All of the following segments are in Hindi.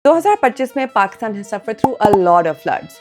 2025 में Pakistan has suffered through a lot of floods.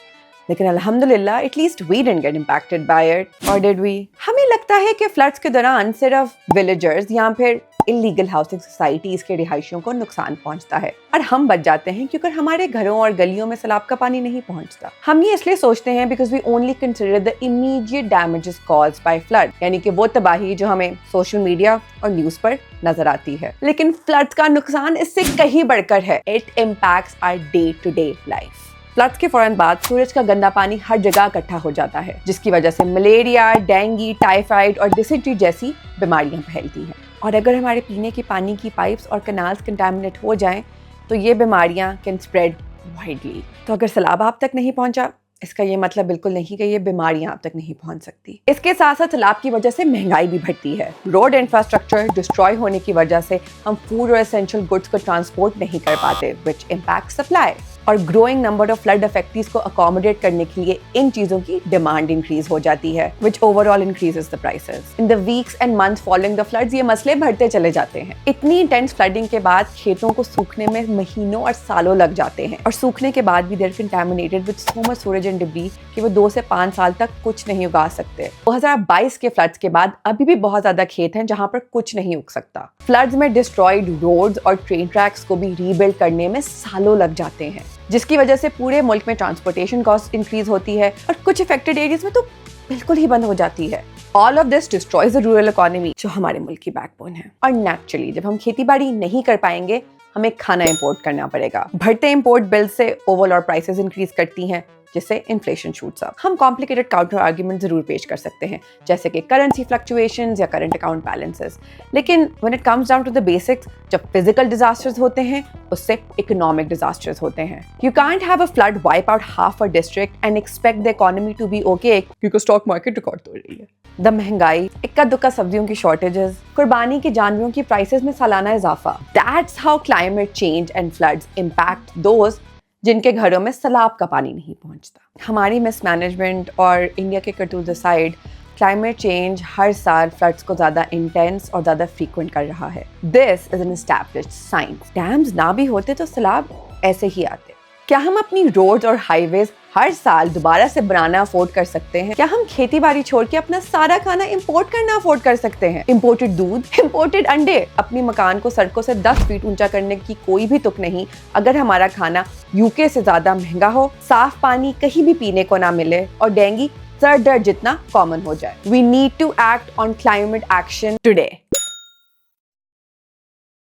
लेकिन अल्हम्दुलिल्लाह at least we didn't get impacted by it, or did we? हमें लगता है कि फ्लड्स के दौरान सिर्फ विलेजर्स या फिर इलीगल हाउसिंग सोसाइटीज के रिहायशियों को नुकसान पहुंचता है और हम बच जाते हैं क्योंकि हमारे घरों और गलियों में सैलाब का पानी नहीं पहुंचता। हम ये इसलिए सोचते हैं because we only consider the immediate damages caused by flood, यानी कि वो तबाही जो हमें सोशल मीडिया और न्यूज पर नजर आती है। लेकिन फ्लड्स का नुकसान इससे कहीं बढ़कर है। It impacts our day to day life. Floods के फौरन बाद सूरज का गंदा पानी हर जगह इकट्ठा हो जाता है, जिसकी वजह से मलेरिया, डेंगू, टाइफाइड और डिसेंट्री जैसी बीमारियां फैलती हैं। और अगर हमारे पीने के पानी की पाइप्स और कैनाल्स कंटामिनेट हो जाएं, तो ये बीमारियां कैन स्प्रेड वाइडली। तो अगर सैलाब आप तक नहीं पहुंचा, इसका ये मतलब बिल्कुल नहीं कि ये बीमारियां आप तक नहीं पहुंच सकती। इसके साथ साथ सैलाब की वजह से महंगाई भी बढ़ती है। रोड इंफ्रास्ट्रक्चर डिस्ट्रॉय होने की वजह से हम फूड और एसेंशियल गुड्स को ट्रांसपोर्ट नहीं कर पाते, विच इम्पैक्ट सप्लाई। और growing number of flood affectees को अकोमोडेट करने के लिए इन चीजों की डिमांड इंक्रीज हो जाती है, which overall increases the prices. In the weeks and months following the floods ये मसले बढ़ते चले जाते हैं। इतनी इंटेंस फ्लडिंग के बाद खेतों को सूखने में महीनों और सालों लग जाते हैं, और सूखने के बाद भी there contaminated with so much सूरज एंड डिब्री कि वो 2 से 5 साल तक कुछ नहीं उगा सकते। 2022 के फ्लड्स के बाद अभी भी बहुत ज्यादा खेत हैं जहां पर कुछ नहीं उग सकता। फ्लड्स में डिस्ट्रॉयड रोड्स और ट्रेन ट्रैक्स को भी रीबिल्ड करने में सालों लग जाते हैं, जिसकी वजह से पूरे मुल्क में ट्रांसपोर्टेशन कॉस्ट इंक्रीज होती है और कुछ अफेक्टेड एरियाज में तो बिल्कुल ही बंद हो जाती है। All of this destroys the rural economy, जो हमारे मुल्क की बैकबोन है। और नेचुरली जब हम खेती बाड़ी नहीं कर पाएंगे, हमें खाना इंपोर्ट करना पड़ेगा। बढ़ते इंपोर्ट बिल से ओवरऑल प्राइसेस इंक्रीज करती हैं, जिससे इन्फ्लेशन शूट्स अप। हम कॉम्प्लिकेटेड काउंटर आर्ग्यूमेंट जरूर पेश कर सकते हैं, जैसे कि करेंसी फ्लक्चुएशंस या करंट अकाउंट बैलेंसेस, लेकिन when it comes down to the basics, जब फिजिकल डिजास्टर्स होते हैं उससे इकोनॉमिक डिजास्टर्स होते हैं। You can't have a flood wipe out half a district and expect the economy to be okay, क्योंकि स्टॉक मार्केट रिकॉर्ड तोड़ रही है। द महंगाई, इक्का दुक्का सब्जियों की शॉर्टेजेस, कुर्बानी के जानवरों की प्राइसेस में सालाना इजाफा, that's how climate change and floods impact those जिनके घरों में सैलाब का पानी नहीं पहुंचता। हमारी मिसमैनेजमेंट और इंडिया के करतूत असाइड, क्लाइमेट चेंज हर साल फ्लड्स को ज़्यादा इंटेंस और ज़्यादा फ्रीक्वेंट कर रहा है। This is an established science. Dams ना भी होते तो सैलाब ऐसे ही आते। क्या हम अपनी रोड्स और हाईवेज हर साल दोबारा से बनाना अफोर्ड कर सकते हैं? क्या हम खेती बाड़ी छोड़ के अपना सारा खाना इंपोर्ट करना अफोर्ड कर सकते हैं? इंपोर्टेड दूध, इंपोर्टेड अंडे, अपनी मकान को सड़कों से 10 फीट ऊंचा करने की कोई भी तुक नहीं अगर हमारा खाना यूके से ज्यादा महंगा हो, साफ पानी कहीं भी पीने को ना मिले और डेंगू सर दर्द जितना कॉमन हो जाए। We need to act on climate action today.